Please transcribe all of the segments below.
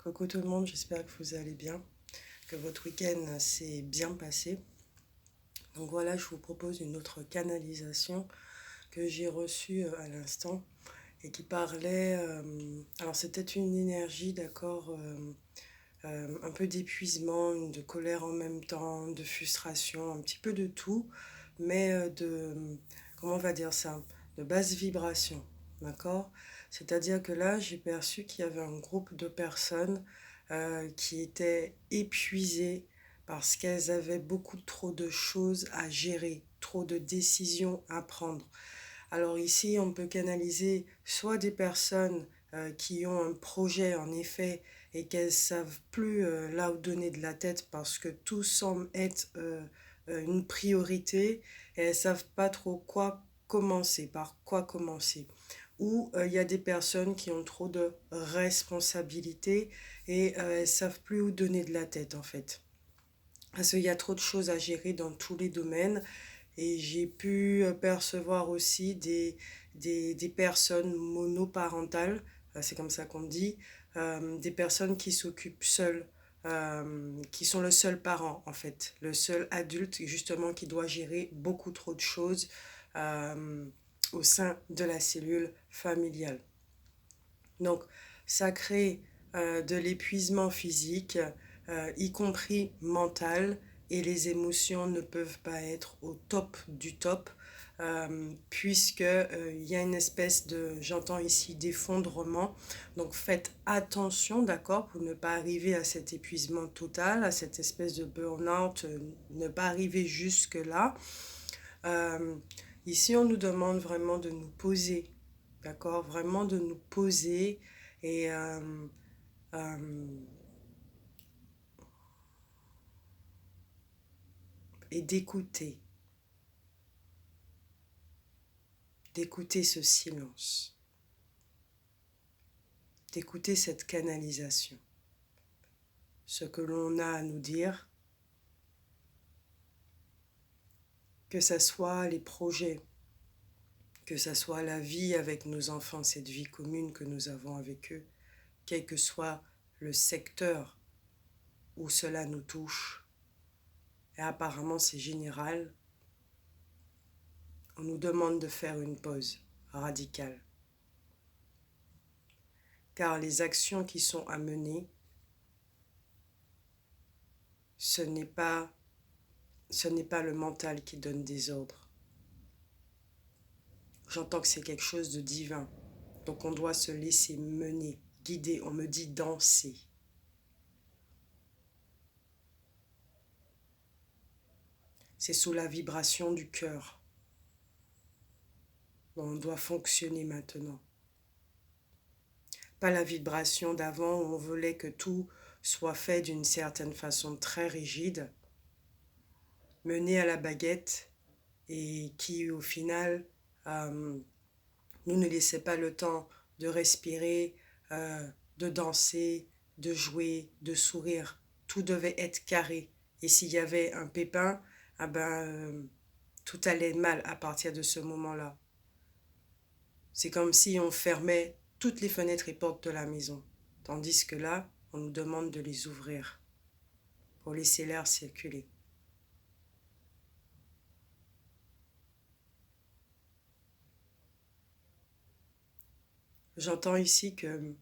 Coucou tout le monde, j'espère que vous allez bien, que votre week-end s'est bien passé. Donc voilà, je vous propose une autre canalisation que j'ai reçue à l'instant et qui parlait, alors c'était une énergie, d'accord, un peu d'épuisement, de colère en même temps, de frustration, un petit peu de tout, mais comment on va dire ça, de basse vibration, d'accord? C'est-à-dire que là, j'ai perçu qu'il y avait un groupe de personnes qui étaient épuisées parce qu'elles avaient beaucoup trop de choses à gérer, trop de décisions à prendre. Alors ici, on peut canaliser soit des personnes qui ont un projet en effet et qu'elles savent plus là où donner de la tête parce que tout semble être une priorité et elles savent pas trop quoi commencer, par quoi commencer. Ou il y a des personnes qui ont trop de responsabilités et elles savent plus où donner de la tête en fait. Parce qu'il y a trop de choses à gérer dans tous les domaines et j'ai pu percevoir aussi des personnes monoparentales, c'est comme ça qu'on dit, des personnes qui s'occupent seules, qui sont le seul parent en fait, le seul adulte justement qui doit gérer beaucoup trop de choses euh, au sein de la cellule familiale. Donc ça crée de l'épuisement physique, y compris mental, et les émotions ne peuvent pas être au top du top, puisque il y a une espèce de, j'entends ici, d'effondrement. Donc faites attention, d'accord, pour ne pas arriver à cet épuisement total, à cette espèce de burn-out, ne pas arriver jusque-là. Euh, Ici, on nous demande vraiment de nous poser, d'accord, vraiment de nous poser et euh, et d'écouter ce silence, d'écouter cette canalisation, ce que l'on a à nous dire, que ça soit les projets, que ça soit la vie avec nos enfants, cette vie commune que nous avons avec eux, quel que soit le secteur où cela nous touche. Et apparemment, c'est général. On nous demande de faire une pause radicale. Car les actions qui sont à mener, ce n'est pas le mental qui donne des ordres. J'entends que c'est quelque chose de divin. Donc on doit se laisser mener, guider. On me dit danser. C'est sous la vibration du cœur. On doit fonctionner maintenant. Pas la vibration d'avant où on voulait que tout soit fait d'une certaine façon très rigide, mené à la baguette et qui au final nous ne laissait pas le temps de respirer, de danser, de jouer, de sourire. Tout devait être carré. Et s'il y avait un pépin, ah ben, tout allait mal à partir de ce moment-là. C'est comme si on fermait toutes les fenêtres et portes de la maison. Tandis que là, on nous demande de les ouvrir pour laisser l'air circuler. J'entends ici que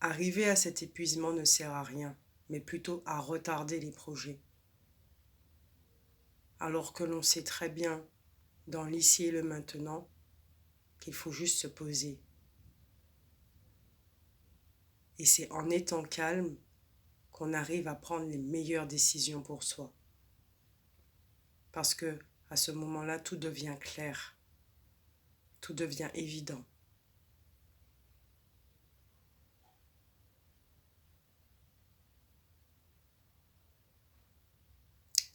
arriver à cet épuisement ne sert à rien, mais plutôt à retarder les projets. Alors que l'on sait très bien, dans l'ici et le maintenant, qu'il faut juste se poser. Et c'est en étant calme qu'on arrive à prendre les meilleures décisions pour soi. Parce que à ce moment-là, tout devient clair, tout devient évident.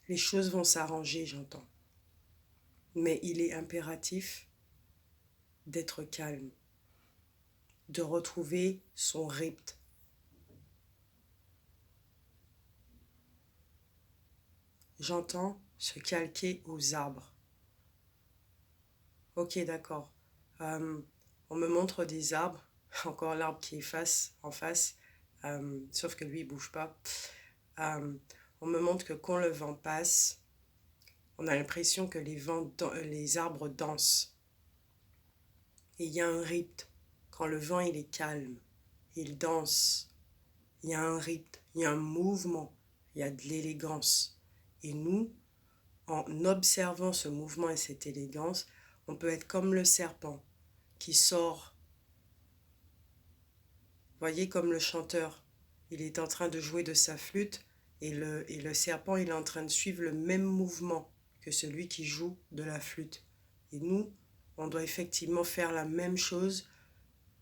Les choses vont s'arranger, j'entends. Mais il est impératif d'être calme, de retrouver son rythme. J'entends se calquer aux arbres. Ok, d'accord. On me montre des arbres. encore l'arbre qui est en face, sauf que lui, il bouge pas. On me montre que quand le vent passe, on a l'impression que les arbres dansent. Et il y a un rythme. Quand le vent il est calme, il danse. Il y a un rythme, il y a un mouvement, il y a de l'élégance. Et nous, en observant ce mouvement et cette élégance, on peut être comme le serpent qui sort. Voyez comme le chanteur, il est en train de jouer de sa flûte et le serpent il est en train de suivre le même mouvement que celui qui joue de la flûte. Et nous, on doit effectivement faire la même chose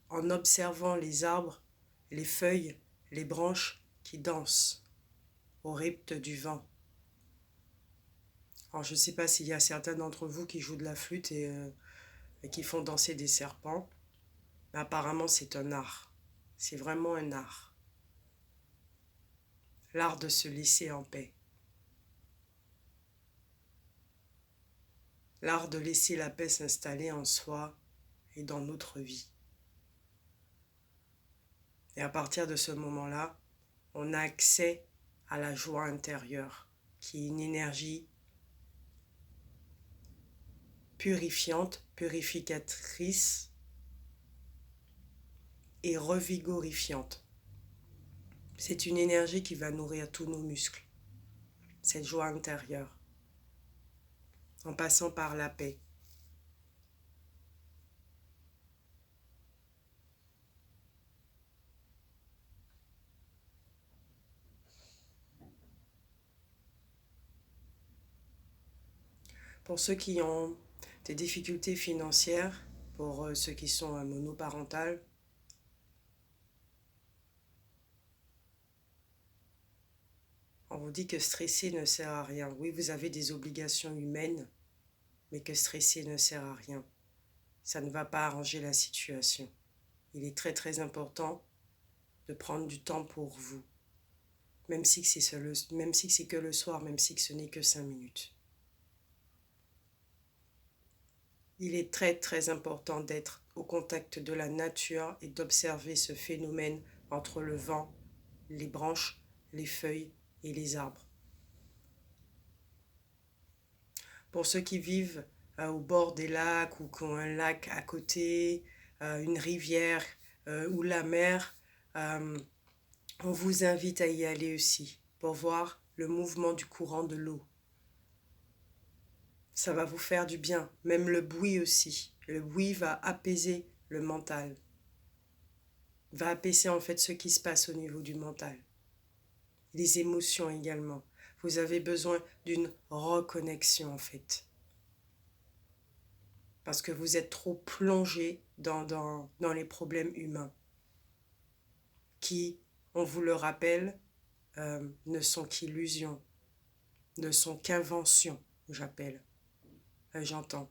en observant les arbres, les feuilles, les branches qui dansent au rythme du vent. Alors je ne sais pas s'il y a certains d'entre vous qui jouent de la flûte et qui font danser des serpents, mais apparemment c'est un art. C'est vraiment un art. L'art de se laisser en paix. L'art de laisser la paix s'installer en soi et dans notre vie. Et à partir de ce moment-là, on a accès à la joie intérieure, qui est une énergie purifiante, purificatrice et revigorifiante. C'est une énergie qui va nourrir tous nos muscles, cette joie intérieure, en passant par la paix. Pour ceux qui ont des difficultés financières, pour ceux qui sont monoparentales, on vous dit que stresser ne sert à rien. Oui, vous avez des obligations humaines, mais que stresser ne sert à rien. Ça ne va pas arranger la situation. Il est très très important de prendre du temps pour vous, même si c'est que le soir, même si ce n'est que 5 minutes. Il est très très important d'être au contact de la nature et d'observer ce phénomène entre le vent, les branches, les feuilles et les arbres. Pour ceux qui vivent au bord des lacs ou qui ont un lac à côté, une rivière ou la mer, on vous invite à y aller aussi pour voir le mouvement du courant de l'eau. Ça va vous faire du bien, même le bruit aussi. Le bruit va apaiser le mental, va apaiser en fait ce qui se passe au niveau du mental. Les émotions également. Vous avez besoin d'une reconnexion en fait. Parce que vous êtes trop plongé dans les problèmes humains qui, on vous le rappelle, ne sont qu'illusions, ne sont qu'inventions, j'entends.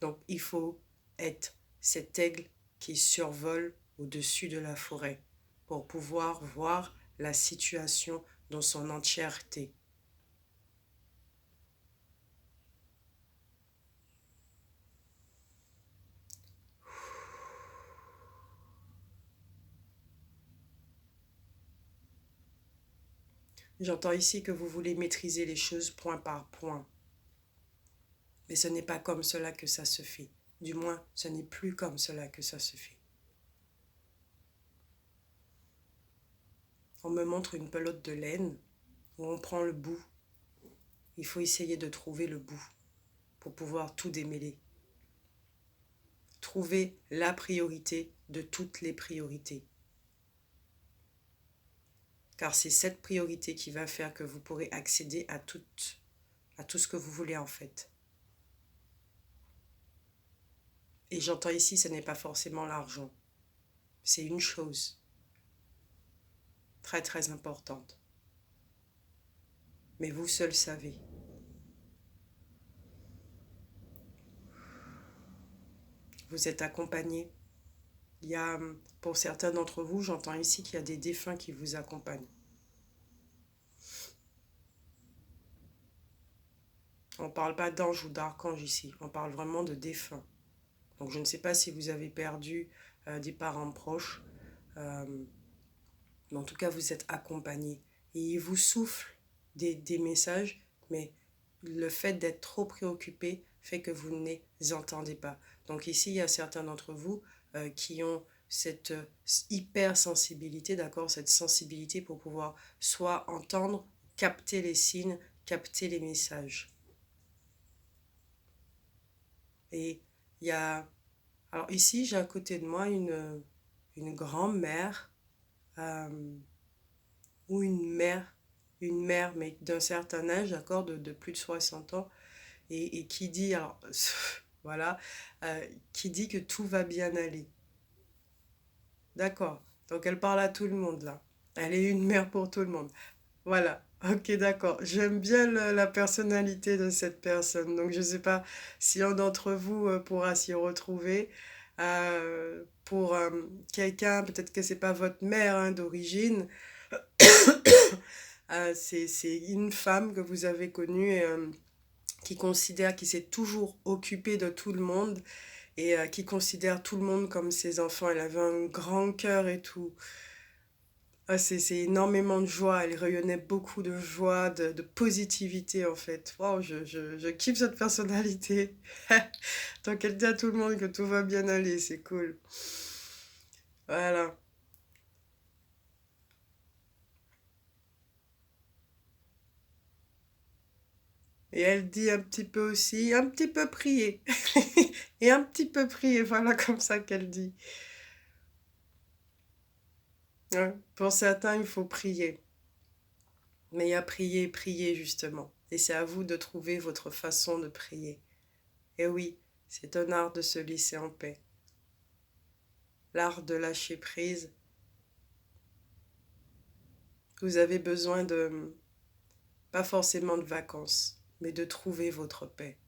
Donc il faut être cet aigle qui survole au-dessus de la forêt pour pouvoir voir la situation dans son entièreté. J'entends ici que vous voulez maîtriser les choses point par point. Mais ce n'est pas comme cela que ça se fait. Du moins, ce n'est plus comme cela que ça se fait. On me montre une pelote de laine où on prend le bout. Il faut essayer de trouver le bout pour pouvoir tout démêler. Trouver la priorité de toutes les priorités. Car c'est cette priorité qui va faire que vous pourrez accéder à tout ce que vous voulez en fait. Et j'entends ici, ce n'est pas forcément l'argent. C'est une chose très très importante. Mais vous seul savez. Vous êtes accompagné. Il y a, pour certains d'entre vous, j'entends ici qu'il y a des défunts qui vous accompagnent. On ne parle pas d'ange ou d'archange ici, on parle vraiment de défunts. Donc je ne sais pas si vous avez perdu des parents proches, mais en tout cas vous êtes accompagné. Et il vous souffle des messages, mais le fait d'être trop préoccupé fait que vous ne les entendez pas. Donc ici, il y a certains d'entre vous qui ont cette hypersensibilité, d'accord, cette sensibilité pour pouvoir soit entendre, capter les signes, capter les messages. Et il y a... Alors ici, j'ai à côté de moi une grand-mère euh, ou une mère, mais d'un certain âge, d'accord, de plus de 60 ans, et qui dit, alors, voilà, qui dit que tout va bien aller. D'accord. Donc elle parle à tout le monde là. Elle est une mère pour tout le monde. Voilà. Ok, d'accord. J'aime bien la personnalité de cette personne. Donc je ne sais pas si un d'entre vous pourra s'y retrouver. Pour quelqu'un, peut-être que c'est pas votre mère hein, d'origine. C'est une femme que vous avez connue et, qui considère, qui s'est toujours occupée de tout le monde et qui considère tout le monde comme ses enfants. Elle avait un grand cœur et tout. Ah, c'est énormément de joie, elle rayonnait beaucoup de joie, de positivité en fait. Wow, je kiffe cette personnalité. Donc elle dit à tout le monde que tout va bien aller, c'est cool. Voilà. Et elle dit un petit peu aussi, un petit peu prier. Et un petit peu prier, voilà comme ça qu'elle dit. Ouais. Pour certains, il faut prier. Mais il y a prier, prier justement. Et c'est à vous de trouver votre façon de prier. Et oui, c'est un art de se laisser en paix. L'art de lâcher prise. Vous avez besoin de, pas forcément de vacances, mais de trouver votre paix.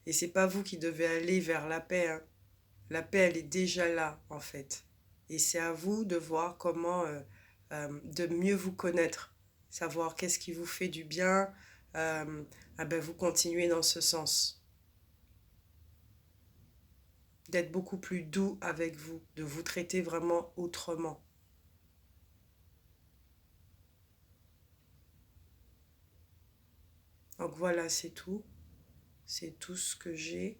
Et c'est pas vous qui devez aller vers la paix, hein. La paix, elle est déjà là, en fait. Et c'est à vous de voir comment, de mieux vous connaître, savoir qu'est-ce qui vous fait du bien. Ah ben, vous continuez dans ce sens, d'être beaucoup plus doux avec vous, de vous traiter vraiment autrement. Donc voilà, c'est tout. C'est tout ce que j'ai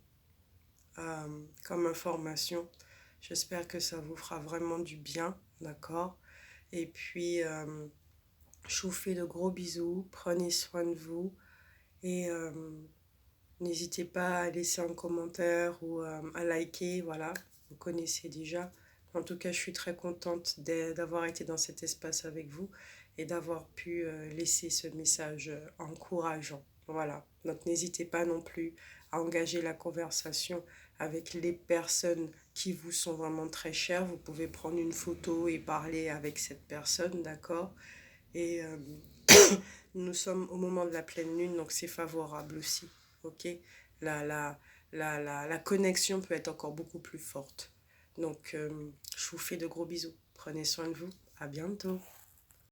comme information. J'espère que ça vous fera vraiment du bien, d'accord? Et puis, je vous fais de gros bisous, prenez soin de vous et n'hésitez pas à laisser un commentaire ou à liker, voilà, vous connaissez déjà. En tout cas, je suis très contente d'avoir été dans cet espace avec vous et d'avoir pu laisser ce message encourageant. Voilà, donc n'hésitez pas non plus à engager la conversation avec les personnes qui vous sont vraiment très chères. Vous pouvez prendre une photo et parler avec cette personne, d'accord? Et nous sommes au moment de la pleine lune, donc c'est favorable aussi, ok? La, la, la connexion peut être encore beaucoup plus forte. Donc, je vous fais de gros bisous. Prenez soin de vous. À bientôt.